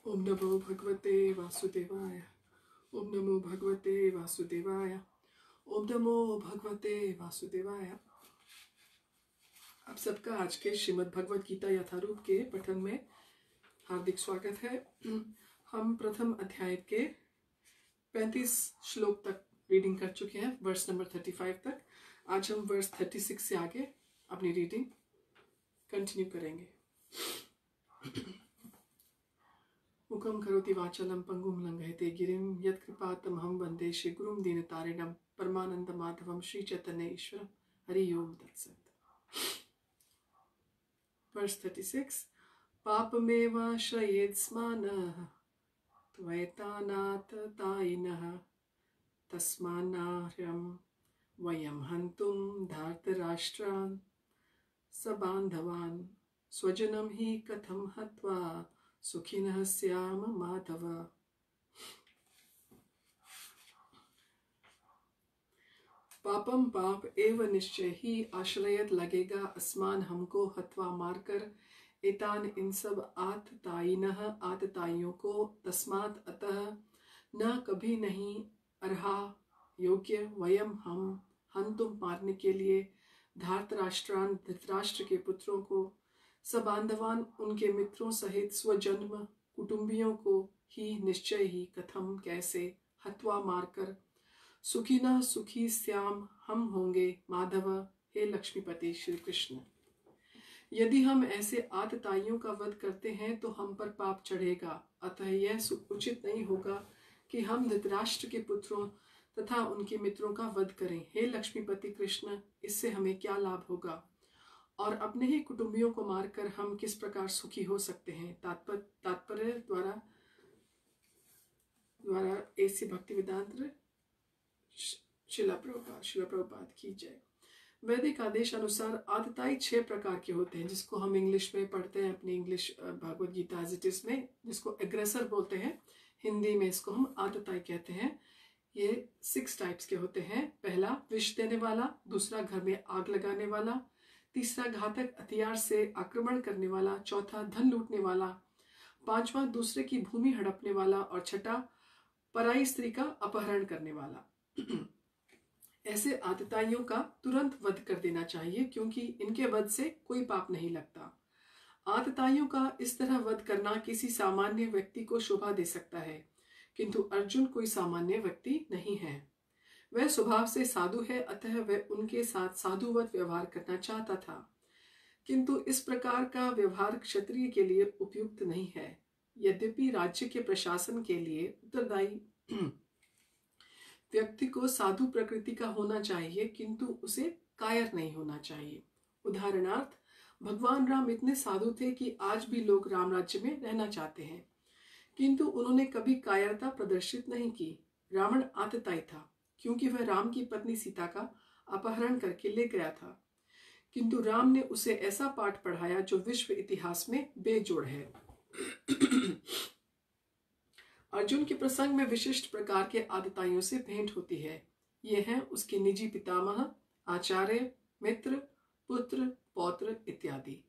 ओम नमो भगवते वासुदेवाय। ओम नमो भगवते वासुदेवाय। ओम नमो भगवते वासुदेवाय। आप सबका आज के श्रीमद् भगवत गीता यथारूप के पठन में हार्दिक स्वागत है। हम प्रथम अध्याय के 35 श्लोक तक रीडिंग कर चुके हैं, वर्स नंबर 35 तक। आज हम वर्स 36 से आगे अपनी रीडिंग कंटिन्यू करेंगे। मुखम करोति वाचालं पंगुं लंघयते गिरिं यत्कृपातमहं वन्दे श्रीगुरुं दीनतारिणं परमानंद माधवं श्री चैतन्य ईश्वरं। हरि ओम तत्सत्। Verse 36. पापमेवाश्रयेत्स्मानः त्वैतानाततायिनः तस्मान्नार्हं वयं हन्तुं धार्तराष्ट्रान् सबान्धवान् स्वजनं हि कथं हत्वा सुखिनः स्याम माधव। पापम पाप एव निश्चय ही आश्रयत लगेगा अस्मान हमको हत्वा मारकर एतान इन सब आततायिनः आतताइयों को तस्मात् अतः न कभी नहीं अर्हा योग्य वयम हम तुम मारने के लिए धार्तराष्ट्रान धृतराष्ट्र के पुत्रों को सबांधवान उनके मित्रों सहित स्वजन्म कुटुंबियों को ही निश्चय ही कथम कैसे हत्वा मारकर सुखिना सुखी श्याम हम होंगे माधव। हे लक्ष्मीपति श्री कृष्ण, यदि हम ऐसे आतताइयों का वध करते हैं तो हम पर पाप चढ़ेगा, अतः यह उचित नहीं होगा कि हम धृतराष्ट्र के पुत्रों तथा उनके मित्रों का वध करें। हे लक्ष्मीपति कृष्ण, इससे हमें क्या लाभ होगा और अपने ही कुटुंबियों को मारकर हम किस प्रकार सुखी हो सकते हैं। तात्पर्य द्वारा ऐसी भक्ति वेदांत शिला प्रभुपाद की जय। वैदिक आदेश अनुसार आतताई 6 प्रकार के होते हैं, जिसको हम इंग्लिश में पढ़ते हैं अपनी English Bhagavad Gita as it is में, जिसको एग्रेसर बोलते हैं। हिंदी में इसको हम आतताई कहते हैं। ये 6 टाइप्स के होते हैं। पहला विष देने वाला, दूसरा घर में आग लगाने वाला, तीसरा घातक हथियार से आक्रमण करने वाला, चौथा धन लूटने वाला, पांचवा दूसरे की भूमि हड़पने वाला और छठा पराई स्त्री का अपहरण करने वाला। ऐसे आतताइयों का तुरंत वध कर देना चाहिए, क्योंकि इनके वध से कोई पाप नहीं लगता। आतताइयों का इस तरह वध करना किसी सामान्य व्यक्ति को शोभा दे सकता है, किंतु अर्जुन कोई सामान्य व्यक्ति नहीं है। वह स्वभाव से साधु है, अतः वह उनके साथ साधुवत व्यवहार करना चाहता था, किंतु इस प्रकार का व्यवहार क्षत्रिय के लिए उपयुक्त नहीं है। यद्यपि राज्य के प्रशासन के लिए उत्तरदायी व्यक्ति को साधु प्रकृति का होना चाहिए, किंतु उसे कायर नहीं होना चाहिए। उदाहरणार्थ, भगवान राम इतने साधु थे कि आज भी लोग राम राज्य में रहना चाहते हैं, किंतु उन्होंने कभी कायरता प्रदर्शित नहीं की। रावण आतताई था, क्योंकि वह राम की पत्नी सीता का अपहरण करके ले गया था, किंतु राम ने उसे ऐसा पाठ पढ़ाया जो विश्व इतिहास में बेजोड़ है। अर्जुन के प्रसंग में विशिष्ट प्रकार के आतताइयों से भेंट होती है। ये हैं उसके निजी पितामह, आचार्य, मित्र, पुत्र, पौत्र इत्यादि।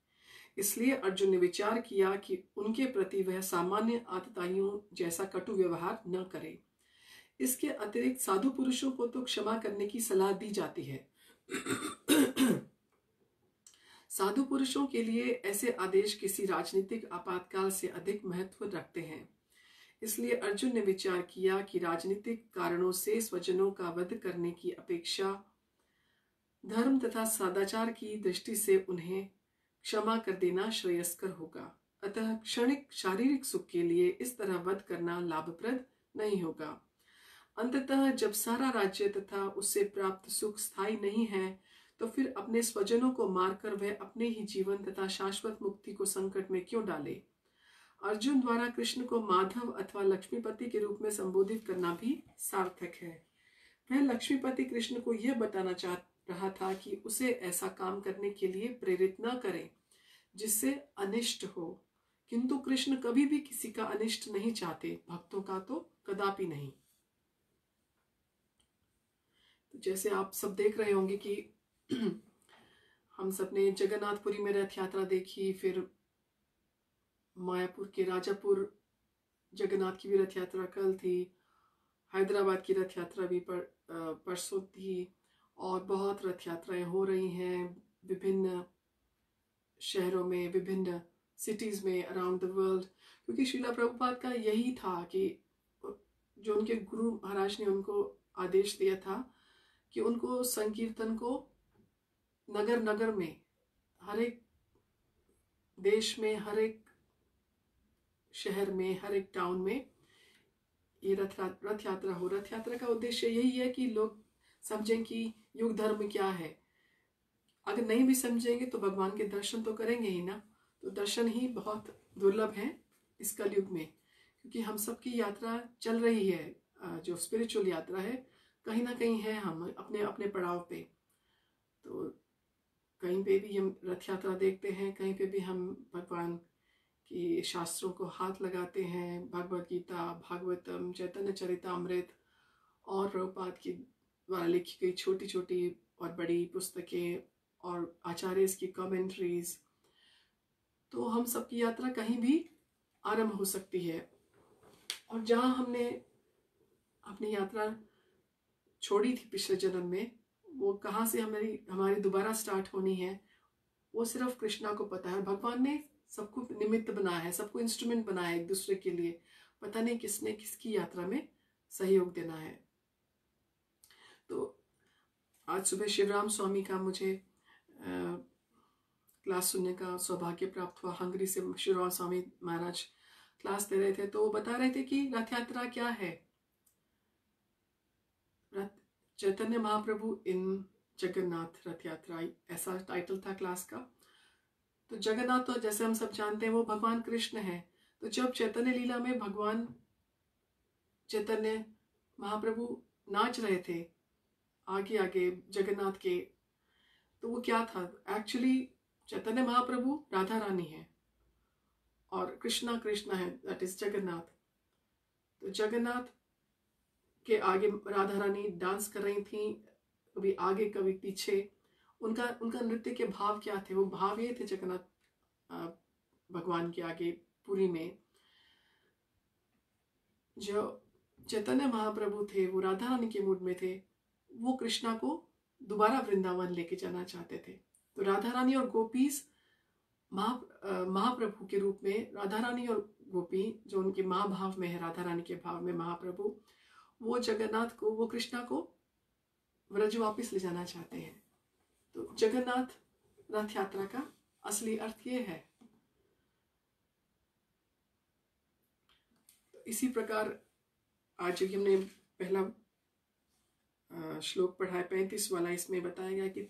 इसलिए अर्जुन ने विचार किया कि उनके प्रति वह सामान्य आतताइयों जैसा कटु व्यवहार न करे। इसके अतिरिक्त साधु पुरुषों को तो क्षमा करने की सलाह दी जाती है। साधु पुरुषों के लिए ऐसे आदेश किसी राजनीतिक आपातकाल से अधिक महत्व रखते हैं। इसलिए अर्जुन ने विचार किया कि राजनीतिक कारणों से स्वजनों का वध करने की अपेक्षा धर्म तथा सदाचार की दृष्टि से उन्हें क्षमा कर देना श्रेयस्कर होगा। अतः क्षणिक शारीरिक सुख के लिए इस तरह वध करना लाभप्रद नहीं होगा। अंततः जब सारा राज्य तथा उससे प्राप्त सुख स्थायी नहीं है, तो फिर अपने स्वजनों को मारकर वह अपने ही जीवन तथा शाश्वत मुक्ति को संकट में क्यों डाले। अर्जुन द्वारा कृष्ण को माधव अथवा लक्ष्मीपति के रूप में संबोधित करना भी सार्थक है। वह लक्ष्मीपति कृष्ण को यह बताना चाह रहा था कि उसे ऐसा काम करने के लिए प्रेरित न करें जिससे अनिष्ट हो, किंतु कृष्ण कभी भी किसी का अनिष्ट नहीं चाहते, भक्तों का तो कदापि नहीं। तो जैसे आप सब देख रहे होंगे कि हम सब ने जगन्नाथपुरी में रथ यात्रा देखी, फिर मायापुर के राजापुर जगन्नाथ की भी रथ यात्रा कल थी, हैदराबाद की रथ यात्रा भी परसों थी, और बहुत रथ यात्राएं हो रही हैं विभिन्न शहरों में, विभिन्न सिटीज़ में अराउंड द वर्ल्ड। क्योंकि श्रीला प्रभुपाद का यही था कि जो उनके गुरु महाराज ने उनको आदेश दिया था कि उनको संकीर्तन को नगर नगर में, हर एक देश में, हर एक शहर में, हर एक टाउन में ये रथ यात्रा हो। रथ यात्रा का उद्देश्य यही है कि लोग समझें कि युग धर्म क्या है। अगर नहीं भी समझेंगे तो भगवान के दर्शन तो करेंगे ही ना। तो दर्शन ही बहुत दुर्लभ है इस कलयुग में, क्योंकि हम सबकी यात्रा चल रही है, जो स्पिरिचुअल यात्रा है, कहीं ना कहीं है हम अपने अपने पड़ाव पे। तो कहीं पे भी हम रथ यात्रा देखते हैं, कहीं पे भी हम भगवान की शास्त्रों को हाथ लगाते हैं, भगवत गीता, भागवतम, चैतन्य चरितामृत और प्रभुपाद की द्वारा लिखी गई छोटी छोटी और बड़ी पुस्तकें और आचार्य की कमेंट्रीज। तो हम सबकी यात्रा कहीं भी आरंभ हो सकती है, और जहाँ हमने अपनी यात्रा छोड़ी थी पिछले जन्म में, वो कहाँ से हमारी दोबारा स्टार्ट होनी है, वो सिर्फ कृष्णा को पता है। भगवान ने सबको निमित्त बनाया है, सबको इंस्ट्रूमेंट बनाया है एक दूसरे के लिए। पता नहीं किसने किसकी यात्रा में सहयोग देना है। तो आज सुबह शिवराम स्वामी का मुझे क्लास सुनने का सौभाग्य प्राप्त हुआ। हंगरी से शिवराम स्वामी महाराज क्लास दे रहे थे, तो वो बता रहे थे कि रथ यात्रा क्या है। चैतन्य महाप्रभु इन जगन्नाथ रथ यात्रा, ऐसा टाइटल था क्लास का। तो जगन्नाथ तो जैसे हम सब जानते हैं वो भगवान कृष्ण है। तो जब चैतन्य लीला में भगवान चैतन्य महाप्रभु नाच रहे थे आगे आगे जगन्नाथ के, तो वो क्या था? एक्चुअली चैतन्य महाप्रभु राधा रानी है और कृष्णा कृष्णा है, दैट इज जगन्नाथ। तो जगन्नाथ के आगे राधा रानी डांस कर रही थी, कभी आगे कभी पीछे। उनका नृत्य के भाव क्या थे? वो भाव ये थे जगन्नाथ भगवान के आगे पुरी में। जो चैतन्य महाप्रभु थे वो राधा रानी के मूड में थे, वो कृष्णा को दोबारा वृंदावन लेके जाना चाहते थे। तो राधा रानी और गोपीस महाप्रभु के रूप में, राधा रानी और गोपी जो उनके महाभाव में है, राधा रानी के भाव में महाप्रभु, वो जगन्नाथ को, वो कृष्णा को व्रज वापिस ले जाना चाहते हैं। तो जगन्नाथ रथ यात्रा का असली अर्थ ये है। तो इसी प्रकार आज जो हमने पहला श्लोक पढ़ा है 35 वाला, इसमें बताया गया कि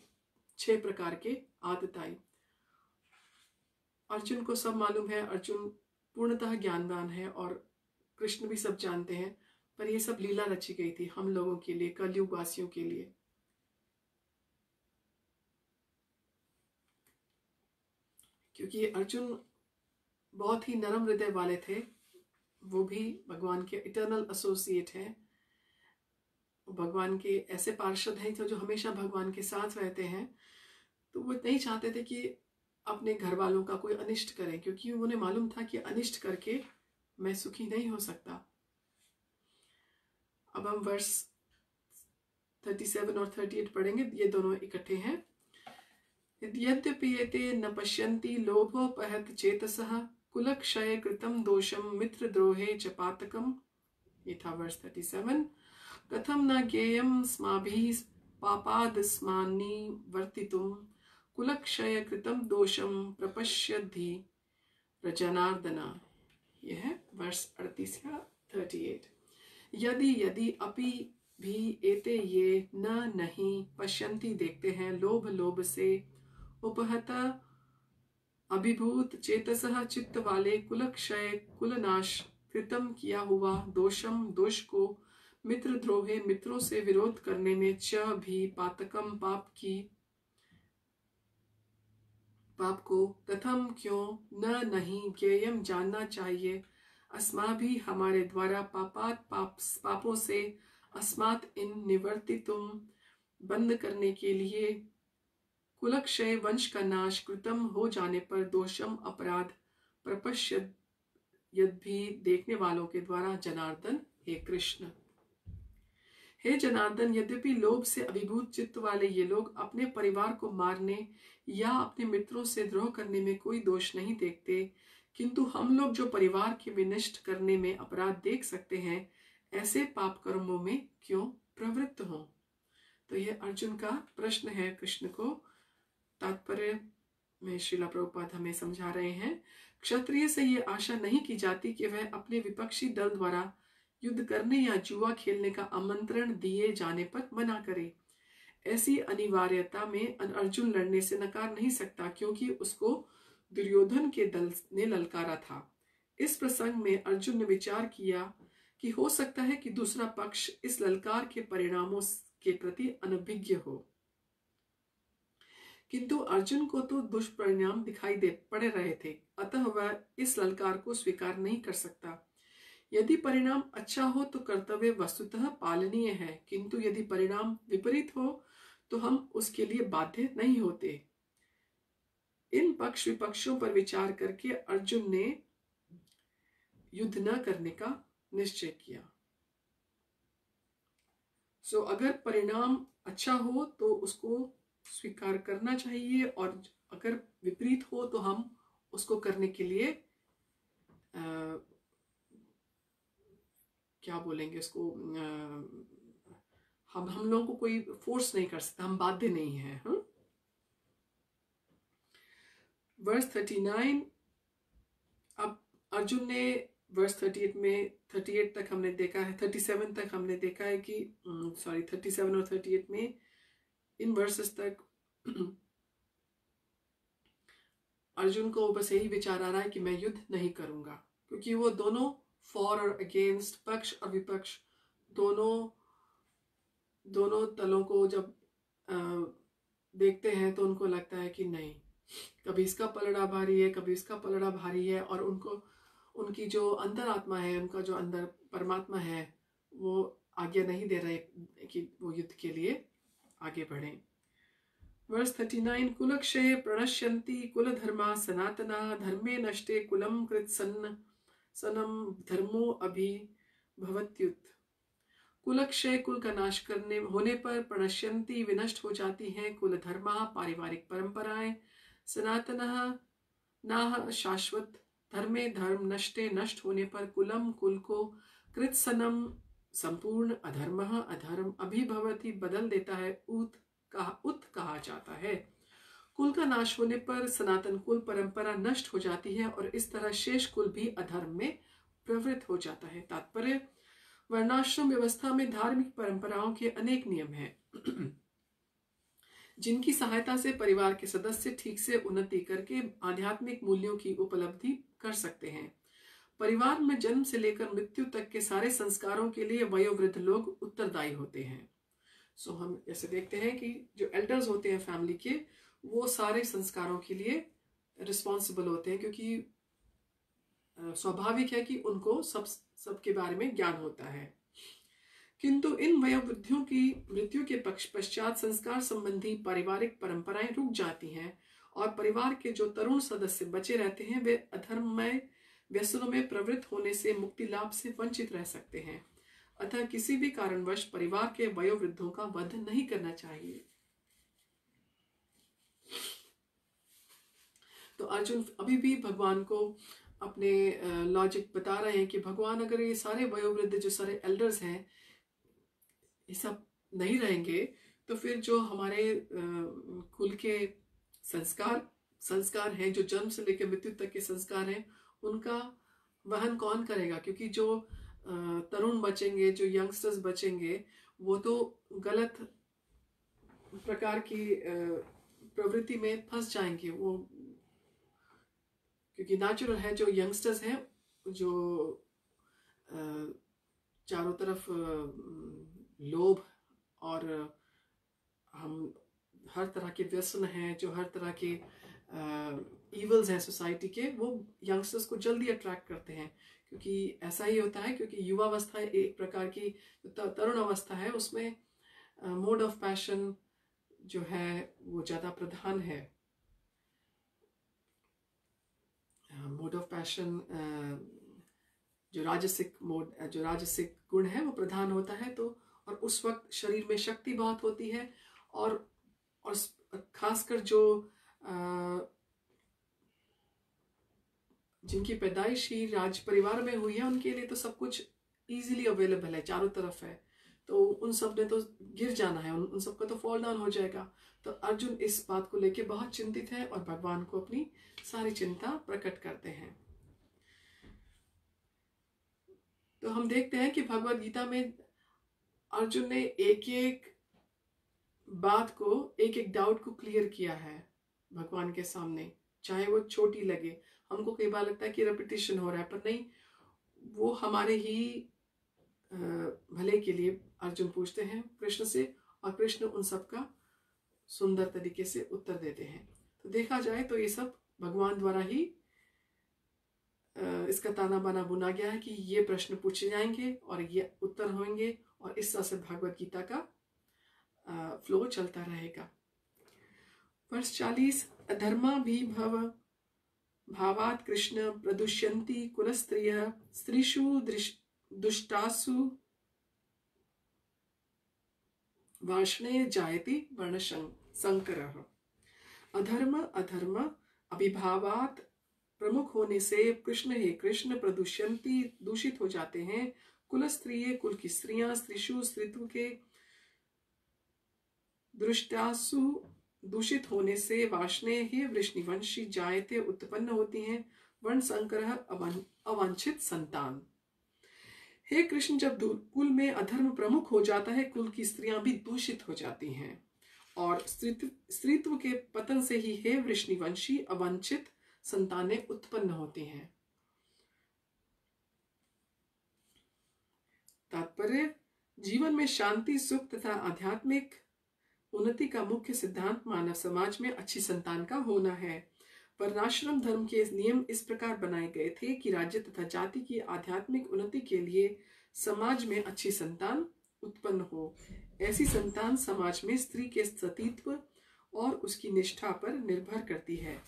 6 प्रकार के आतताई। अर्जुन को सब मालूम है, अर्जुन पूर्णतः ज्ञानवान है और कृष्ण भी सब जानते हैं, पर ये सब लीला रची गई थी हम लोगों के लिए, कलयुग वासियों के लिए। क्योंकि अर्जुन बहुत ही नरम हृदय वाले थे, वो भी भगवान के इटर्नल एसोसिएट हैं, भगवान के ऐसे पार्षद हैं जो हमेशा भगवान के साथ रहते हैं। तो वो नहीं चाहते थे कि अपने घर वालों का कोई अनिष्ट करें, क्योंकि उन्हें मालूम था कि अनिष्ट करके मैं सुखी नहीं हो सकता। अब हम वर्स 37 और 38 पढ़ेंगे, ये दोनों इकट्ठे हैं। यद्यपि एते न पश्यन्ति लोभोपहत चेतसः कुलक्षय कृतं दोषं मित्रद्रोहे च पातकम्। ये था वर्स 37। कथं न ज्ञेयं स्माभिः पापादस्मान्निवर्तितुं कुलक्षय कृतं दोषं प्रपश्यद्धि रजनार्दन। यह है वर्स 38 या 38। यदि यदि अपि भी एते ये न नहीं पश्यन्ति देखते हैं, लोभ लोभ से उपहत अभिभूत चेतसः चित्त वाले कुलक्षय कुलनाश कृतम किया हुआ दोषम दोष को मित्रद्रोहे मित्रों से विरोध करने में च भी पातकम पाप को कथम क्यों न नहीं ज्ञेयम जानना चाहिए अस्माभि हमारे द्वारा पापों से अस्मात् इन निवर्तितुम बंद करने के लिए कुलक्षय वंश का नाश कृतम हो जाने पर दोषम अपराध प्रपश्य यद्यपि देखने वालों के द्वारा जनार्दन हे कृष्ण। हे जनार्दन, यद्यपि लोभ से अभिभूत चित्त वाले ये लोग अपने परिवार को मारने या अपने मित्रों से द्रोह करने में कोई दोष नहीं देखते, किंतु हम लोग जो परिवार के विनष्ट करने में अपराध देख सकते हैं, ऐसे पाप कर्मों में क्यों प्रवृत्त हों। तो यह अर्जुन का प्रश्न है कृष्ण को। तात्पर्य में श्रीला प्रभुपाद हमें समझा रहे हैं, क्षत्रिय से ये आशा नहीं की जाती कि वह अपने विपक्षी दल द्वारा युद्ध करने या जुआ खेलने का आमंत्रण दिए जाने पर मना करे। ऐसी अनिवार्यता में अर्जुन लड़ने से नकार नहीं सकता, क्योंकि उसको दुर्योधन के दल ने ललकारा था। इस प्रसंग में अर्जुन ने विचार किया कि हो सकता है कि दूसरा पक्ष इस ललकार के परिणामों के प्रति अनभिज्ञ हो, किंतु अर्जुन को तो दुष्परिणाम दिखाई दे पड़ रहे थे, अतः वह इस ललकार को स्वीकार नहीं कर सकता। यदि परिणाम अच्छा हो तो कर्तव्य वस्तुतः पालनीय है, किंतु यदि परिणाम विपरीत हो तो हम उसके लिए बाध्य नहीं होते। इन पक्ष विपक्षों पर विचार करके अर्जुन ने युद्ध न करने का निश्चय किया। अगर परिणाम अच्छा हो तो उसको स्वीकार करना चाहिए, और अगर विपरीत हो तो हम उसको करने के लिए क्या बोलेंगे इसको, हम लोगों को कोई फोर्स नहीं कर सकता, हम बाध्य नहीं है। वर्स 39, अब अर्जुन ने वर्स 38 में 38 तक हमने देखा है, 37 तक हमने देखा है कि 37 और 38 में इन वर्सेस तक अर्जुन को बस यही विचार आ रहा है कि मैं युद्ध नहीं करूंगा, क्योंकि वो दोनों फॉर और अगेंस्ट, पक्ष और विपक्ष दोनों तलों को जब देखते हैं तो उनको लगता है कि नहीं, कभी इसका पलड़ा भारी है, कभी इसका पलड़ा भारी है, और उनकी जो अंतरात्मा है, उनका जो अंदर परमात्मा है, वो आज्ञा नहीं दे रहे कि वो युद्ध के लिए आगे बढ़े। वर्स 39, कुलक्षये प्रणश्यन्ति कुलधर्मा सनातना, धर्मे नष्टे कुलम कृत्सन्न सनम धर्मो अभि भवत्युत। कुलक्षय, कुल का नाश करने होने पर, प्रणश्यन्ति विनष्ट हो जाती हैं, कुल धर्मा पारिवारिक परंपराएं, सनातनः नाह शाश्वत, धर्मे धर्म, नष्टे नष्ट होने पर, कुलम कुल को, कृत्सनम संपूर्ण, अधर्मः अधर्म, अभिभवति बदल देता है, उत कहा जाता है। कुल का नाश होने पर सनातन कुल परंपरा नष्ट हो जाती है, और इस तरह शेष कुल भी अधर्म में प्रवृत्त हो जाता है। तात्पर्य, वर्णाश्रम व्यवस्था में धार्मिक परंपराओं के अनेक नियम हैं जिनकी सहायता से परिवार के सदस्य ठीक से उन्नति करके आध्यात्मिक मूल्यों की उपलब्धि कर सकते हैं। परिवार में जन्म से लेकर मृत्यु तक के सारे संस्कारों के लिए वयोवृद्ध लोग उत्तरदायी होते हैं। हम ऐसे देखते हैं कि जो एल्डर्स होते हैं फैमिली के, वो सारे संस्कारों के लिए रिस्पॉन्सिबल होते हैं, क्योंकि स्वाभाविक है कि उनको सबके बारे में ज्ञान होता है। किंतु इन वयोवृद्धियों की मृत्यु के पश्चात संस्कार संबंधी पारिवारिक परंपराएं रुक जाती हैं, और परिवार के जो तरुण सदस्य बचे रहते हैं वे अधर्ममय व्यसनों में प्रवृत्त होने से मुक्ति लाभ से वंचित रह सकते हैं। अतः किसी भी कारणवश परिवार के वयोवृद्धों का वध नहीं करना चाहिए। तो अर्जुन अभी भी भगवान को अपने लॉजिक बता रहे हैं कि भगवान, अगर ये सारे वयोवृद्ध जो सारे एल्डर्स हैं ये सब नहीं रहेंगे, तो फिर जो हमारे कुल के संस्कार हैं, जो जन्म से लेकर मृत्यु तक के संस्कार हैं, उनका वहन कौन करेगा? क्योंकि जो तरुण बचेंगे, जो यंगस्टर्स बचेंगे, वो तो गलत प्रकार की प्रवृत्ति में फंस जाएंगे। वो क्योंकि नेचुरल है, जो यंगस्टर्स हैं, जो चारों तरफ लोभ और हम हर तरह के व्यसन हैं, जो हर तरह के इवल्स हैं सोसाइटी के, वो यंगस्टर्स को जल्दी अट्रैक्ट करते हैं। क्योंकि ऐसा ही होता है, क्योंकि युवावस्था एक प्रकार की तरुण अवस्था है, उसमें मोड ऑफ पैशन जो है वो ज़्यादा प्रधान है। मोड ऑफ पैशन जो राजसिक मोड, जो राजसिक गुण है वो प्रधान होता है, तो और उस वक्त शरीर में शक्ति बहुत होती है, और खासकर जो जिनकी पैदाइश ही राज परिवार में हुई है उनके लिए तो सब कुछ इजीली अवेलेबल है, चारों तरफ है, तो उन सब ने तो गिर जाना है, उन सब का तो फॉल डाउन हो जाएगा। तो अर्जुन इस बात को लेके बहुत चिंतित है और भगवान को अपनी सारी चिंता प्रकट करते हैं। तो हम देखते हैं कि भगवत गीता में अर्जुन ने एक एक बात को, एक एक डाउट को क्लियर किया है भगवान के सामने, चाहे वो छोटी लगे। हमको कई बार लगता है कि रेपिटेशन हो रहा है, पर नहीं, वो हमारे ही भले के लिए अर्जुन पूछते हैं कृष्ण से, और कृष्ण उन सब का सुंदर तरीके से उत्तर देते हैं। तो देखा जाए तो ये सब भगवान द्वारा ही इसका ताना बाना बुना गया है कि ये प्रश्न पूछे जाएंगे और ये उत्तर होंगे, और इस तरह से भगवत गीता का फ्लो चलता रहेगा। वर्ष 40, अधर्मा भी भव भावात कृष्ण प्रदुष्यन्ति कुलस्त्रियः स्त्रीषु दुष्टासु वार्ष्णे जायति वर्णशंकरः। अधर्म अभिभावात प्रमुख होने से कृष्ण प्रदुष्यन्ति दूषित हो जाते हैं, कुल स्त्रिय कुल की स्त्रियां, स्त्रीषु स्त्रीत्व के, दुष्टासु दूषित होने से, वार्ष्णे ही वृष्णिवंशी जायते उत्पन्न होती हैं, वर्ण संकर अवांछित संतान। हे कृष्ण, जब कुल में अधर्म प्रमुख हो जाता है, कुल की स्त्रियां भी दूषित हो जाती हैं, और स्त्रीत्व के पतन से ही हे वृष्णिवंशी अवांछित संतानें उत्पन्न होती हैं। तात्पर्य, जीवन में शांति, सुख तथा आध्यात्मिक उन्नति का मुख्य सिद्धांत मानव समाज में अच्छी संतान का होना है। वर्णाश्रम धर्म के नियम इस प्रकार बनाए गए थे कि राज्य तथा जाति की आध्यात्मिक उन्नति के लिए समाज में अच्छी संतान उत्पन्न हो। ऐसी संतान समाज में स्त्री के सतीत्व और उसकी निष्ठा पर निर्भर करती है।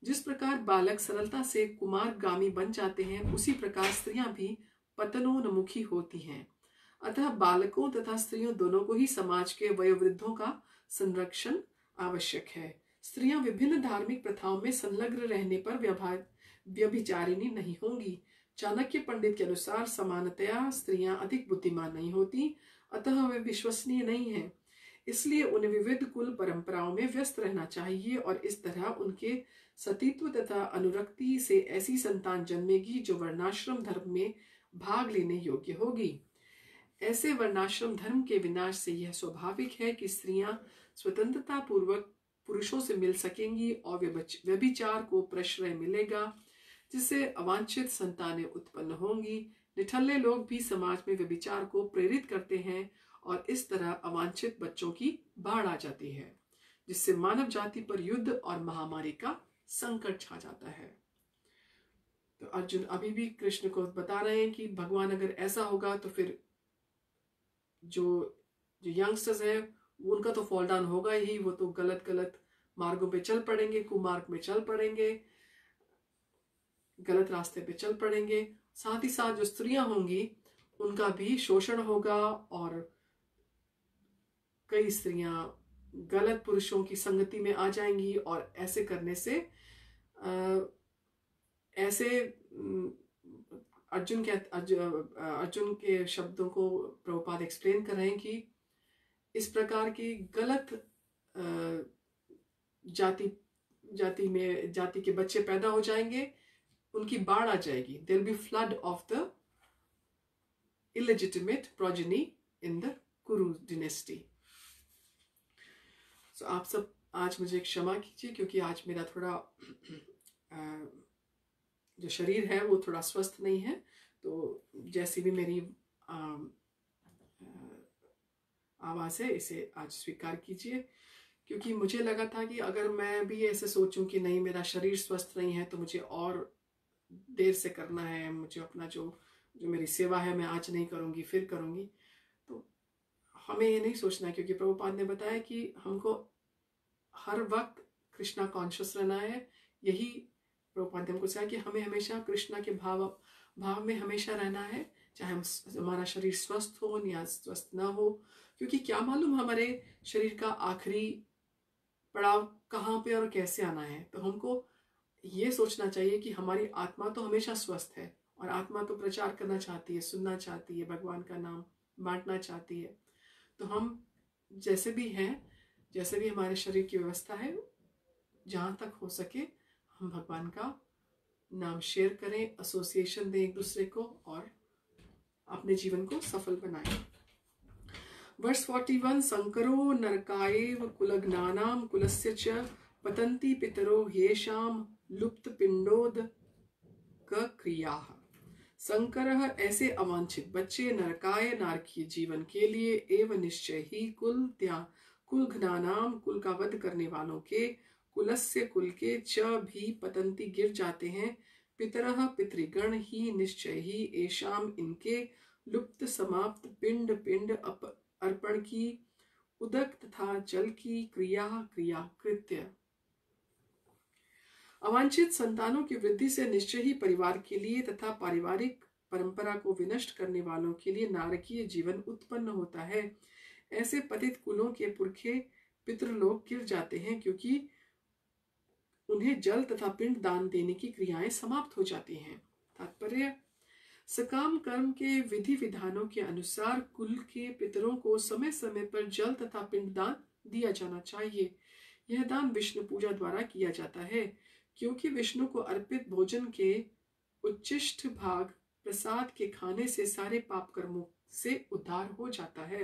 जिस प्रकार बालक सरलता से कुमारगामी बन जाते हैं, उसी प्रकार स्त्रियां भी पतनोन्मुखी होती हैं। अतः बालकों तथा स्त्रियों दोनों को ही समाज के वयोवृद्धों का संरक्षण आवश्यक है। स्त्रियां विभिन्न धार्मिक प्रथाओं में संलग्न रहने पर व्यभिचारिणी नहीं होंगी। चाणक्य पंडित के अनुसार समानतया स्त्रियां अधिक बुद्धिमान नहीं होती, अतः वे विश्वसनीय नहीं हैं। इसलिए उन्हें विविध कुल परंपराओं में व्यस्त रहना चाहिए, और इस तरह उनके सतीत्व तथा अनुरक्ति से ऐसी संतान जन्मेगी जो वर्णाश्रम धर्म में भाग लेने योग्य होगी। ऐसे वर्णाश्रम धर्म के विनाश से यह स्वाभाविक है कि स्त्रियां स्वतंत्रता पूर्वक पुरुषों से मिल सकेंगी और व्यभिचार को प्रश्रय मिलेगा, जिससे अवांछित संतानें उत्पन्न होंगी। निठल्ले लोग भी समाज में व्यभिचार को प्रेरित करते हैं, और इस तरह अवांछित बच्चों की बाढ़ आ जाती है, जिससे मानव जाति पर युद्ध और महामारी का संकट छा जाता है। तो अर्जुन अभी भी कृष्ण को बता रहे हैं कि भगवान अगर ऐसा होगा तो फिर जो यंगस्टर्स हैं उनका तो फॉल डाउन होगा ही, वो तो गलत मार्गों पे चल पड़ेंगे, कुमार्ग में चल पड़ेंगे, गलत रास्ते पे चल पड़ेंगे। साथ ही साथ जो स्त्रियां होंगी उनका भी शोषण होगा, और कई स्त्रियां गलत पुरुषों की संगति में आ जाएंगी, और ऐसे करने से अर्जुन के शब्दों को प्रभुपाद एक्सप्लेन कर रहे हैं कि इस प्रकार की गलत जाति के बच्चे पैदा हो जाएंगे, उनकी बाढ़ आ जाएगी। There will be flood of the illegitimate progeny in the Kuru dynasty. So आप सब आज मुझे क्षमा कीजिए, क्योंकि आज मेरा थोड़ा जो शरीर है वो थोड़ा स्वस्थ नहीं है, तो जैसी भी मेरी आवाज़ है इसे आज स्वीकार कीजिए। क्योंकि मुझे लगा था कि अगर मैं भी ऐसे सोचूं कि नहीं मेरा शरीर स्वस्थ नहीं है तो मुझे और देर से करना है, मुझे अपना जो मेरी सेवा है मैं आज नहीं करूँगी, फिर करूँगी, तो हमें ये नहीं सोचना है। क्योंकि प्रभुपाद ने बताया कि हमको हर वक्त कृष्णा कॉन्शियस रहना है। यही प्रभुपाद ने हमको सिखाया कि हमें हमेशा कृष्णा के भाव में हमेशा रहना है, चाहे हमारा शरीर स्वस्थ हो या स्वस्थ ना हो, क्योंकि क्या मालूम हमारे शरीर का आखिरी पड़ाव कहाँ पे और कैसे आना है। तो हमको ये सोचना चाहिए कि हमारी आत्मा तो हमेशा स्वस्थ है, और आत्मा तो प्रचार करना चाहती है, सुनना चाहती है, भगवान का नाम बांटना चाहती है। तो हम जैसे भी हैं, जैसे भी हमारे शरीर की व्यवस्था है, जहाँ तक हो सके हम भगवान का नाम शेयर करें, एसोसिएशन दें एक दूसरे को, और अपने जीवन को सफल बनाएं। वर्स 41, संकरो नरकायेव कुलग्नानाम कुलस्य च पतन्ति पितरो येषाम लुप्त पिंडोद क्रियाः। संकरः ऐसे अवांछित बच्चे, नरकाय नारकीय जीवन के लिए, एवं निश्चय ही कुल घ्नानाम कुल का वध करने वालों के, कुलस्य कुल के, च भी पतंती गिर जाते हैं, पितरः पितृगण ही, निश्चय ही, एशाम इनके, लुप्त समाप्त पिंड पिंड अर्पण की, उदक तथा जल की, क्रिया क्रिया कृत्य। अवांछित संतानों की वृद्धि से निश्चय ही परिवार के लिए तथा पारिवारिक परंपरा को विनष्ट करने वालों के लिए नारकीय जीवन उत्पन्न होता है। ऐसे पतित कुलों के पुरखे पितृलोक गिर जाते हैं, क्योंकि उन्हें जल तथा पिंड दान देने की क्रियाएं समाप्त हो जाती हैं। तात्पर्य, सकाम कर्म के विधि विधानों के अनुसार कुल के पितरों को समय समय पर जल तथा पिंड दान दिया जाना चाहिए। यह दान विष्णु पूजा द्वारा किया जाता है, क्योंकि विष्णु को अर्पित भोजन के उच्चिष्ट भाग प्रसाद के खाने से सारे पाप कर्मों से उद्धार हो जाता है।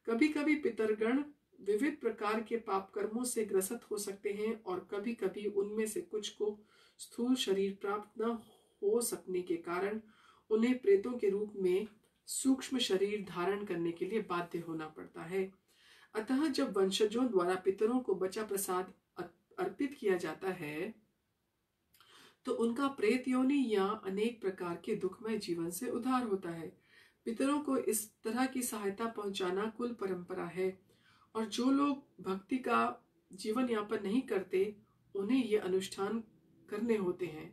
कभी कभी पितरगण विविध प्रकार के पाप कर्मों से ग्रसित हो सकते हैं, और कभी कभी उनमें से कुछ को स्थूल शरीर प्राप्त न हो सकने के कारण उन्हें प्रेतों के रूप में सूक्ष्म शरीर धारण करने के लिए बाध्य होना पड़ता है। अतः जब वंशजों द्वारा पितरों को बचा प्रसाद अर्पित किया जाता है, तो उनका प्रेत योनि या अनेक प्रकार के दुखमय जीवन से उद्धार होता है। पितरों को इस तरह की सहायता पहुंचाना कुल परंपरा है, और जो लोग भक्ति का जीवन यापन नहीं करते, उन्हें ये अनुष्ठान करने होते हैं।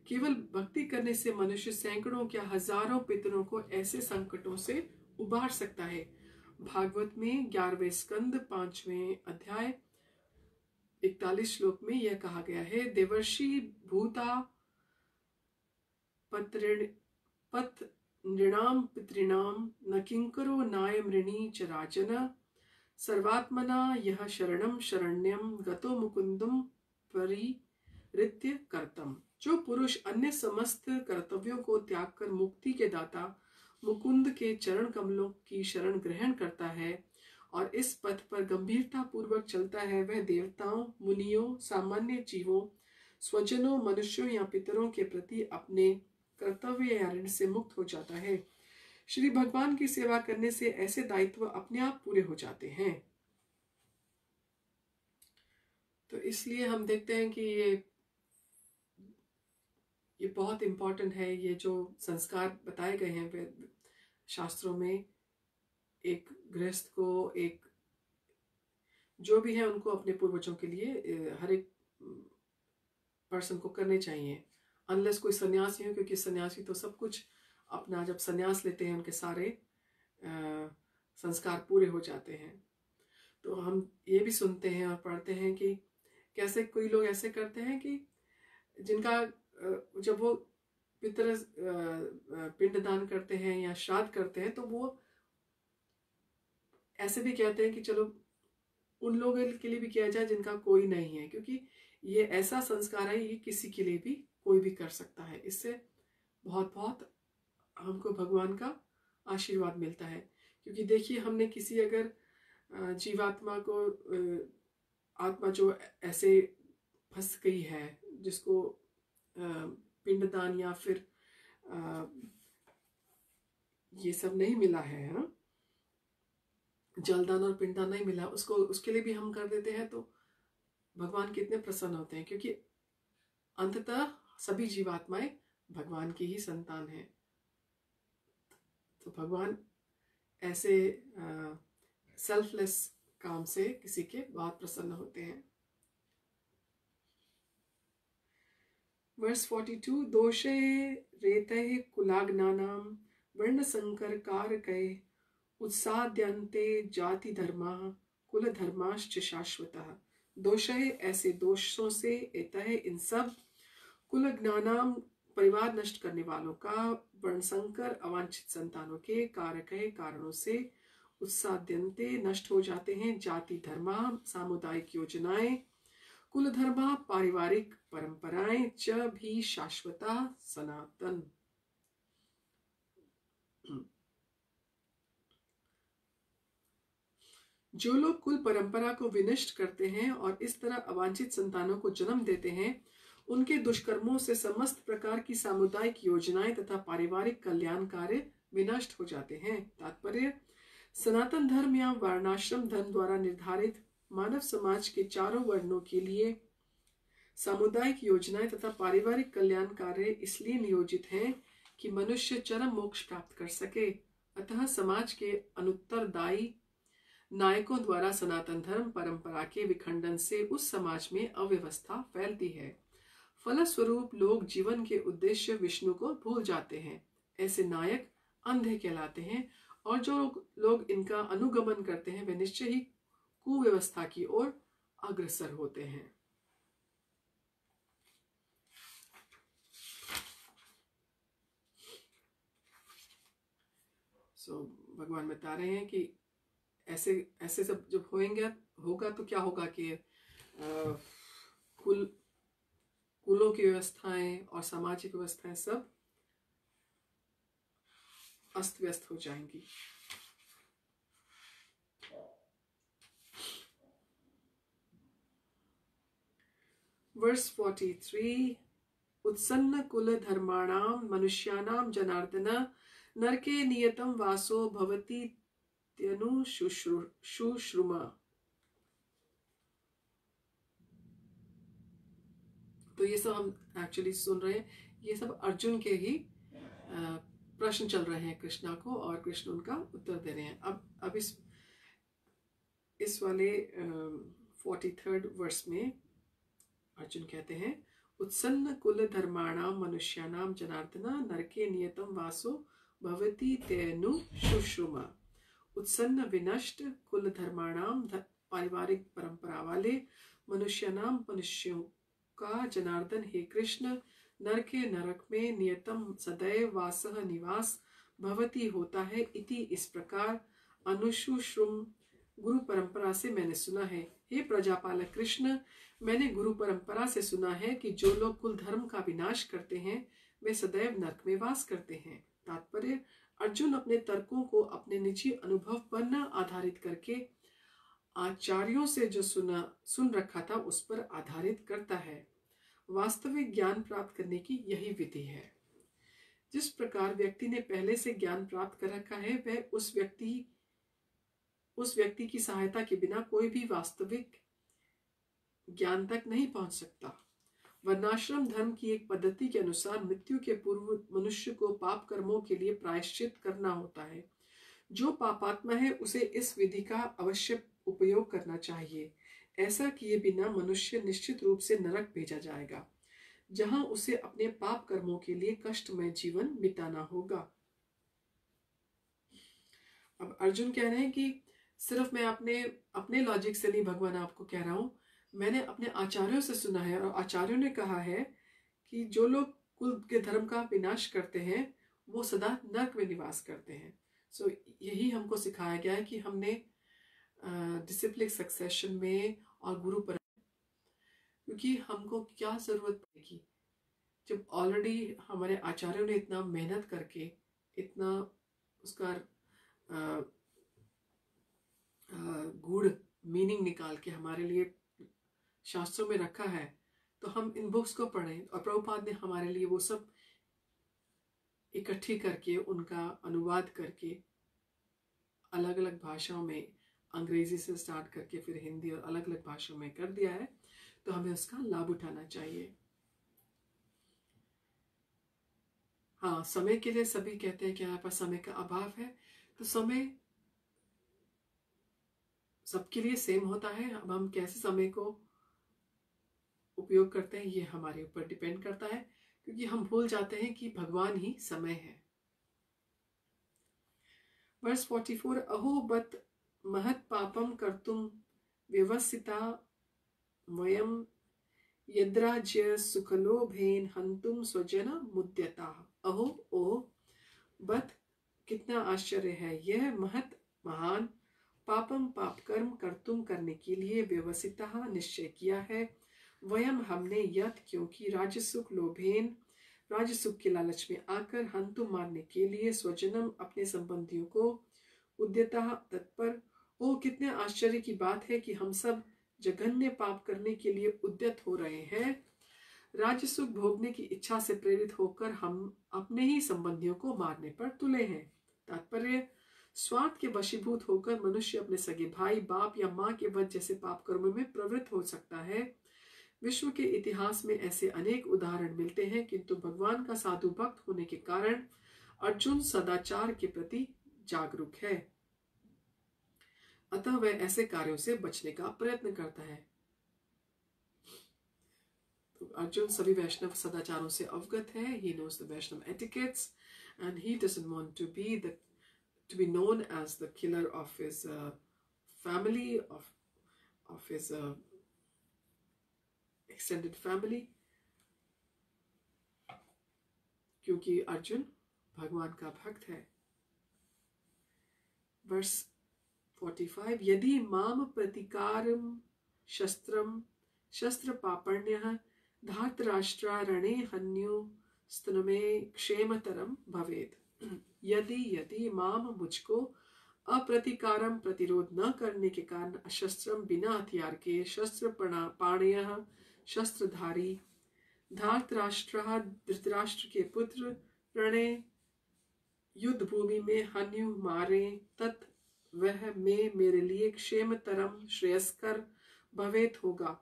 केवल भक्ति करने से मनुष्य सैकड़ों या हजारों पितरों को ऐसे संकटों से उबार सकता है। भागवत में 11वें स्कंद 5वें अध्याय 41 श्लोक में यह कहा गया है, देवर्षि भूता पत नृणाम पितृणाम न किंकरो नाय मृणी च राजन, सर्वात्मना यह शरणम शरण्यम गतो मुकुंदम परिरित्य कर्तम। जो पुरुष अन्य समस्त कर्तव्यों को त्याग कर मुक्ति के दाता मुकुंद के चरण कमलों की शरण ग्रहण करता है और इस पथ पर गंभीरता पूर्वक चलता है, वह देवताओं, मुनियों, सामान्य जीवों, स्वजनों, मनुष्यों या पितरों के प्रति अपने कर्तव्य या ऋण से मुक्त हो जाता है। श्री भगवान की सेवा करने से ऐसे दायित्व अपने आप पूरे हो जाते हैं। तो इसलिए हम देखते हैं कि ये बहुत इम्पोर्टेंट है। ये जो संस्कार बताए गए हैं शास्त्रों में, एक गृहस्थ को, एक जो भी है, उनको अपने पूर्वजों के लिए हर एक पर्सन को करने चाहिए, अनलेस कोई सन्यासी हो, क्योंकि सन्यासी तो सब कुछ अपना जब सन्यास लेते हैं उनके सारे संस्कार पूरे हो जाते हैं। तो हम ये भी सुनते हैं और पढ़ते हैं कि कैसे कोई लोग ऐसे करते हैं कि जिनका जब वो पितर पिंडदान करते हैं या श्राद्ध करते हैं, तो वो ऐसे भी कहते हैं कि चलो उन लोगों के लिए भी किया जाए जिनका कोई नहीं है, क्योंकि ये ऐसा संस्कार है, ये किसी के लिए भी कोई भी कर सकता है। इससे बहुत बहुत हमको भगवान का आशीर्वाद मिलता है। क्योंकि देखिए, हमने किसी अगर जीवात्मा को, आत्मा जो ऐसे फंस गई है, जिसको पिंडदान या फिर ये सब नहीं मिला है, हाँ, जलदान और पिंडदान नहीं मिला, उसको उसके लिए भी हम कर देते हैं, तो भगवान कितने प्रसन्न होते हैं, क्योंकि अंततः सभी जीवात्माएं भगवान की ही संतान हैं। तो भगवान ऐसे सेल्फलेस काम से किसी के बहुत प्रसन्न होते हैं। वर्स 42, दोषे रेतये कुलाग्नानां वर्णसंकरकारकये उत्साद्यन्ते जाति धर्माः कुल धर्माश्च शाश्वतः। दोषे, ऐसे दोषों से, एतय, इन सब, कुल ज्ञानाम, परिवार नष्ट करने वालों का, वर्णसंकर, अवांछित संतानों के, कारक, कारणों से, उत्साद्यन्ते, नष्ट हो जाते हैं, जाति धर्मा, सामुदायिक योजनाएं, कुल धर्मा, पारिवारिक परंपराएं, च भी शाश्वता, सनातन। जो लोग कुल परंपरा को विनष्ट करते हैं और इस तरह अवांछित संतानों को जन्म देते हैं, उनके दुष्कर्मों से समस्त प्रकार की सामुदायिक योजनाएं तथा पारिवारिक कल्याण कार्य विनष्ट हो जाते हैं। तात्पर्य, सनातन धर्म या वर्णाश्रम धर्म द्वारा निर्धारित मानव समाज के चारों वर्णों के लिए सामुदायिक योजनाएं तथा पारिवारिक कल्याण कार्य इसलिए नियोजित हैं कि मनुष्य चरम मोक्ष प्राप्त कर सके। अतः समाज के अनुत्तरदायी नायकों द्वारा सनातन धर्म परंपरा के विखंडन से उस समाज में अव्यवस्था फैलती है। फलस्वरूप लोग जीवन के उद्देश्य विष्णु को भूल जाते हैं। ऐसे नायक अंधे कहलाते हैं और जो लोग इनका अनुगमन करते हैं वे निश्चय ही कुव्यवस्था की ओर अग्रसर होते हैं। भगवान बता रहे हैं कि ऐसे ऐसे सब जब होगा तो क्या होगा कि कुलों की व्यवस्थाएं और सामाजिक व्यवस्थाएं सब अस्त व्यस्त हो जाएंगी। वर्स 43, उत्सन्न कुल धर्माणाम मनुष्याणाम जनार्दन नरके नियतम वासो भवति त्यनु शुश्रुमा। तो ये सब हम एक्चुअली सुन रहे हैं, ये सब अर्जुन के ही प्रश्न चल रहे हैं कृष्णा को और कृष्ण उनका उत्तर दे रहे हैं। अब इस वाले 43rd वर्स में अर्जुन कहते हैं, उत्सन्न कुल धर्माणाम मनुष्याणाम जनार्दन नरके नियतम वासो भवति तेनु शुश्रुमा। उत्सन्न विनष्ट कुल धर्माणाम पारिवारिक परंपरा वाले मनुष्याणाम मनुष्यों का जनार्दन हे कृष्ण नर के नरक में नियतम सदैव वासः निवास भवति होता है। इति इस प्रकार अनुशुश्रुम गुरु परंपरा से मैंने सुना है। हे प्रजापालक कृष्ण, मैंने गुरु परंपरा से सुना है कि जो लोग कुल धर्म का विनाश करते हैं वे सदैव नरक में वास करते हैं। तात्पर्य, अर्जुन अपने तर्कों को अपने निजी अनुभव पर न आधारित करके आचार्यों से जो सुन रखा था उस पर आधारित करता है। वास्तविक ज्ञान प्राप्त करने की यही विधि है। जिस प्रकार व्यक्ति ने पहले से ज्ञान प्राप्त कर रखा है वह उस व्यक्ति की सहायता के बिना कोई भी वास्तविक ज्ञान तक नहीं पहुंच सकता। वर्णाश्रम धर्म की एक पद्धति के अनुसार मृत्यु के पूर्व मनुष्य को पाप कर्मों के लिए प्रायश्चित करना होता है। जो पापात्मा है उसे इस विधि का अवश्य उपयोग करना चाहिए। ऐसा किए बिना मनुष्य निश्चित रूप से नरक भेजा जाएगा, जहां उसे अपने पाप कर्मों के लिए कष्टमय जीवन बिताना होगा। अब अर्जुन कह रहे हैं कि सिर्फ मैं अपने लॉजिक से नहीं भगवान आपको कह रहा हूं, मैंने अपने आचार्यों से सुना है और आचार्यों ने कहा है कि जो लोग कुल के धर्म का विनाश करते हैं वो सदा नरक में निवास करते हैं। सो यही हमको सिखाया गया है कि हमने डिसिप्लिन सक्सेशन में और गुरु पर, क्योंकि हमको क्या जरूरत पड़ेगी जब ऑलरेडी हमारे आचार्यों ने इतना मेहनत करके इतना उसका गूढ़ मीनिंग निकाल के हमारे लिए शास्त्रों में रखा है, तो हम इन बुक्स को पढ़ें। और प्रभुपाद ने हमारे लिए वो सब इकट्ठी करके उनका अनुवाद करके अलग अलग भाषाओं में, अंग्रेजी से स्टार्ट करके फिर हिंदी और अलग अलग भाषाओं में कर दिया है, तो हमें उसका लाभ उठाना चाहिए। हाँ, समय के लिए सभी कहते हैं कि हमारे पास समय का अभाव है, तो समय सबके लिए सेम होता है। अब हम कैसे समय को उपयोग करते हैं ये हमारे ऊपर डिपेंड करता है, क्योंकि हम भूल जाते हैं कि भगवान ही समय है। वर्स 44, अहो बत महत् पापम कर्तुम व्यवसिता वयम यद्राज्य सुखलोभेन हंतुम स्वजन मुद्यता। अहो ओ बत, कितना आश्चर्य है, यह महत् महान पापम पाप कर्म कर्तुम करने के लिए व्यवसिता निश्चय किया है, वयम हमने यत क्योंकि राजसुख लोभेन राजसुख के लालच में आकर हंतुम मारने के लिए स्वजनम अपने संबंधियों को उद्यता तत्पर। ओ कितने आश्चर्य की बात है कि हम सब जघन्य पाप करने के लिए उद्यत हो रहे हैं। राजसुख भोगने की इच्छा से प्रेरित होकर हम अपने ही संबंधियों को मारने पर तुले हैं। तात्पर्य, स्वार्थ के वशीभूत होकर मनुष्य अपने सगे भाई, बाप या माँ के वध जैसे पाप कर्मों में प्रवृत्त हो सकता है। विश्व के इतिहास में ऐसे अनेक उदाहरण मिलते हैं, किंतु भगवान का साधु भक्त होने के कारण अर्जुन सदाचार के प्रति जागरूक है, अतः वह ऐसे कार्यों से बचने का प्रयत्न करता है। तो अर्जुन सभी वैष्णव सदाचारों से अवगत है। He knows the Vaishnav etiquettes and he doesn't want to be known as the killer of his family, of his extended family, क्योंकि अर्जुन भगवान का भक्त है। वर्स 45, यदि माम प्रतिकारम शस्त्रम शस्त्र पापण्यः धार्तराष्ट्रारणे हन्यु स्तनमे क्षेमतरम भवेत्। यदि माम मुझको अप्रतिकारम प्रतिरोध न करने के कारण अशस्त्रम बिना हथियार के शस्त्र पाणयः शस्त्रधारी धार्तराष्ट्र धृतराष्ट्र के पुत्र रणे युद्ध भूमि में हन्यु मारे, तत् वह मेरे लिए क्षेमतरम श्रेयस्कर भवेत होगा।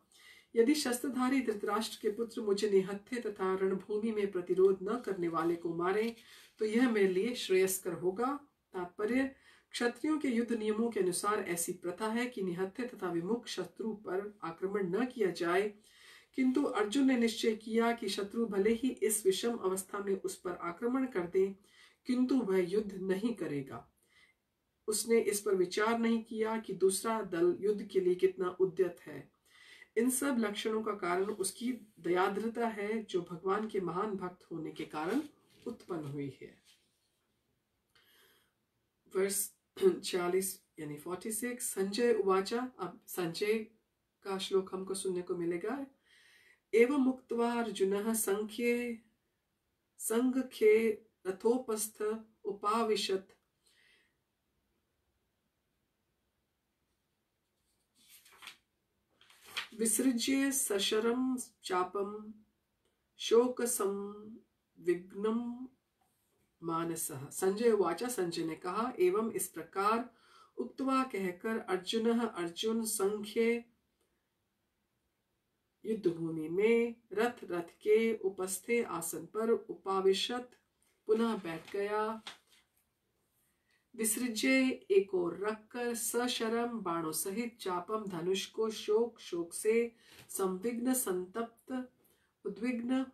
यदि शस्त्रधारी धृतराष्ट्र के पुत्र मुझे निहत्थे तथा रणभूमि में प्रतिरोध न करने वाले को मारे तो यह मेरे लिए श्रेयस्कर होगा। तात्पर्य, क्षत्रियों के युद्ध नियमों के अनुसार ऐसी प्रथा है कि निहत्थे तथा विमुख शत्रु पर आक्रमण न किया जाए, किंतु अर्जुन ने निश्चय किया कि शत्रु भले ही इस विषम अवस्था में उस पर आक्रमण कर दे, किंतु वह युद्ध नहीं करेगा। उसने इस पर विचार नहीं किया कि दूसरा दल युद्ध के लिए कितना उद्यत है। इन सब लक्षणों का कारण उसकी दयाद्रता है, जो भगवान के महान भक्त होने के कारण उत्पन्न हुई है। वर्स 46 यानी 46, संजय उवाचा, अब संजय का श्लोक हमको सुनने को मिलेगा। एवं मुक्त्वा अर्जुनः संख्ये रथोपस्थ उपाविशत् विसृज्य सशरम चापम शोक संविघ्नं मानसः। संजय वाचा, संजय ने कहा, एवं इस प्रकार उक्तवा कहकर अर्जुन संख्ये युद्ध भूमि में रथ के उपस्थे आसन पर उपाविशत पुनः बैठ गया। विसृज्य एक और रखकर सशरम बाणों सहित चापम धनुष को शोक से संविघ्न संतप्त उद्विग्न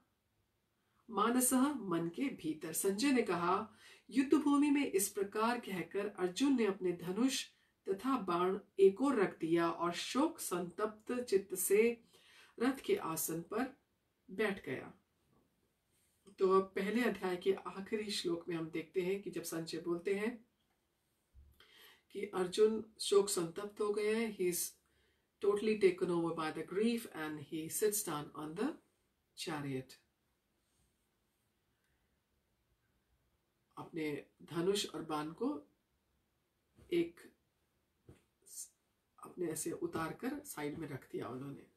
मानसः मन के भीतर। संजय ने कहा, युद्ध भूमि में इस प्रकार कहकर अर्जुन ने अपने धनुष तथा बाण एक और रख दिया और शोक संतप्त चित्त से रथ के आसन पर बैठ गया। तो अब पहले अध्याय के आखिरी श्लोक में हम देखते हैं कि जब संजय बोलते हैं कि अर्जुन शोक संतप्त हो गए हैं, he is totally taken over by the grief and he sits down on the chariot. अपने धनुष और बाण को एक अपने ऐसे उतार कर साइड में रख दिया उन्होंने।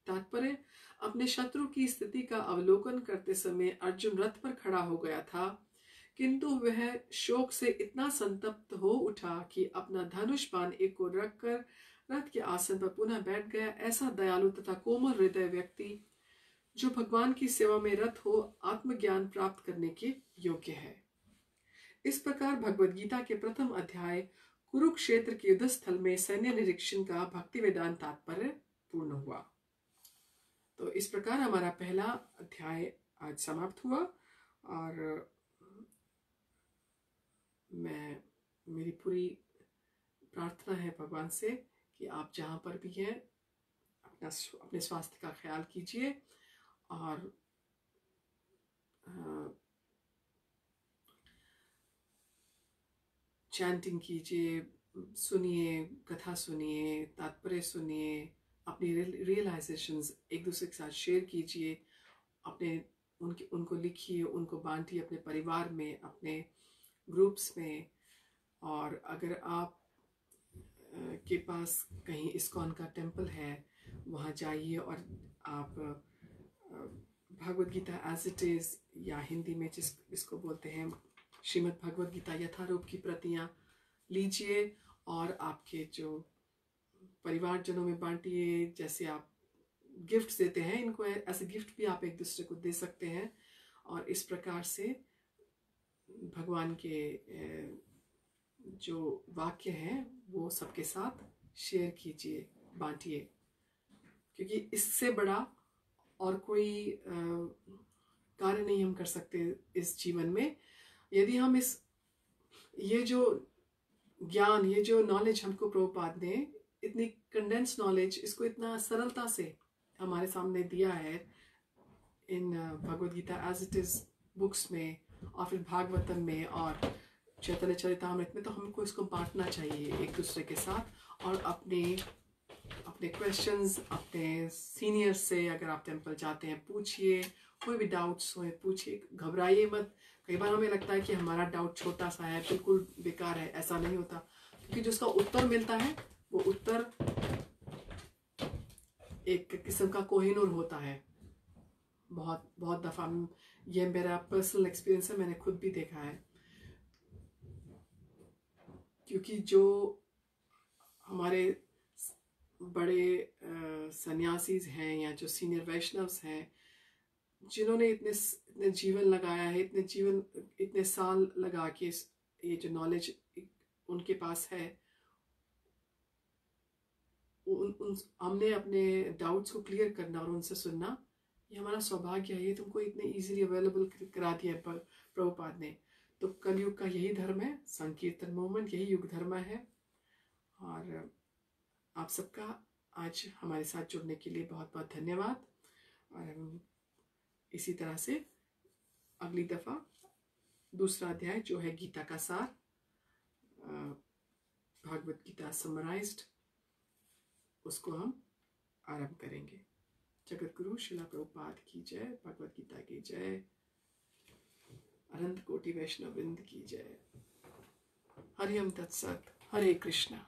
तात्पर्य, अपने शत्रु की स्थिति का अवलोकन करते समय अर्जुन रथ पर खड़ा हो गया था, किंतु वह शोक से इतना संतप्त हो उठा कि अपना धनुष बाण एक ओर रखकर रथ के आसन पर पुनः बैठ गया। ऐसा दयालु तथा कोमल हृदय व्यक्ति जो भगवान की सेवा में रत हो, आत्मज्ञान प्राप्त करने के योग्य है। इस प्रकार भगवद गीता के प्रथम अध्याय कुरुक्षेत्र के युद्ध स्थल में सैन्य निरीक्षण का भक्ति वेदांत तात्पर्य पूर्ण हुआ। तो इस प्रकार हमारा पहला अध्याय आज समाप्त हुआ, और मेरी पूरी प्रार्थना है भगवान से कि आप जहाँ पर भी हैं अपने स्वास्थ्य का ख्याल कीजिए, और चैंटिंग कीजिए, सुनिए, कथा सुनिए, तात्पर्य सुनिए, अपनी रियलाइजेशंस एक दूसरे के साथ शेयर कीजिए, उनको लिखिए, उनको बांटिए अपने परिवार में, अपने ग्रुप्स में। और अगर आप के पास कहीं इस्कॉन का टेम्पल है, वहाँ जाइए और आप Bhagavad Gita as it is, या हिंदी में जिसको बोलते हैं श्रीमद् भगवद गीता यथारूप की प्रतियां लीजिए और आपके जो परिवारजनों में बांटिए। जैसे आप गिफ्ट देते हैं, इनको ऐसे गिफ्ट भी आप एक दूसरे को दे सकते हैं, और इस प्रकार से भगवान के जो वाक्य हैं वो सबके साथ शेयर कीजिए, बांटिए, क्योंकि इससे बड़ा और कोई कार्य नहीं हम कर सकते इस जीवन में। यदि हम ये जो ज्ञान, ये जो नॉलेज हमको प्रभुपाद ने इतनी कंडेंस नॉलेज, इसको इतना सरलता से हमारे सामने दिया है इन Bhagavad Gita as it is books में, और फिर भागवतम में और चैतन्य चरितामृत में, तो हमको इसको बांटना चाहिए एक दूसरे के साथ। और अपने क्वेश्चंस अपने सीनियर्स से, अगर आप टेम्पल जाते हैं, पूछिए, कोई भी डाउट्स हो पूछिए, घबराइए मत। कई बार हमें लगता है कि हमारा डाउट छोटा सा है, बिल्कुल बेकार है, ऐसा नहीं होता, क्योंकि जो उसका उत्तर मिलता है वो उत्तर एक किस्म का कोहिनूर होता है। बहुत बहुत दफ़ा ये मेरा पर्सनल एक्सपीरियंस है, मैंने खुद भी देखा है, क्योंकि जो हमारे बड़े सन्यासीज हैं या जो सीनियर वैष्णव्स हैं, जिन्होंने इतने जीवन लगाया है, इतने साल लगा के ये जो नॉलेज उनके पास है, हमने अपने डाउट्स को क्लियर करना और उनसे सुनना, ये हमारा सौभाग्य है। ये तुमको इतने इजीली अवेलेबल करा दिया है प्रभुपाद ने। तो कलयुग का यही धर्म है, संकीर्तन मूवमेंट, यही युग धर्म है। और आप सबका आज हमारे साथ जुड़ने के लिए बहुत बहुत धन्यवाद। और इसी तरह से अगली दफ़ा दूसरा अध्याय जो है गीता का सार, भागवत गीता समराइज्ड, उसको हम आरंभ करेंगे। जगत गुरु शिला प्रभुपाद की जय, भगवत गीता की जय, अनंत कोटि वैष्णव वृंद की जय। हरि ओम तत्सत। हरे कृष्णा।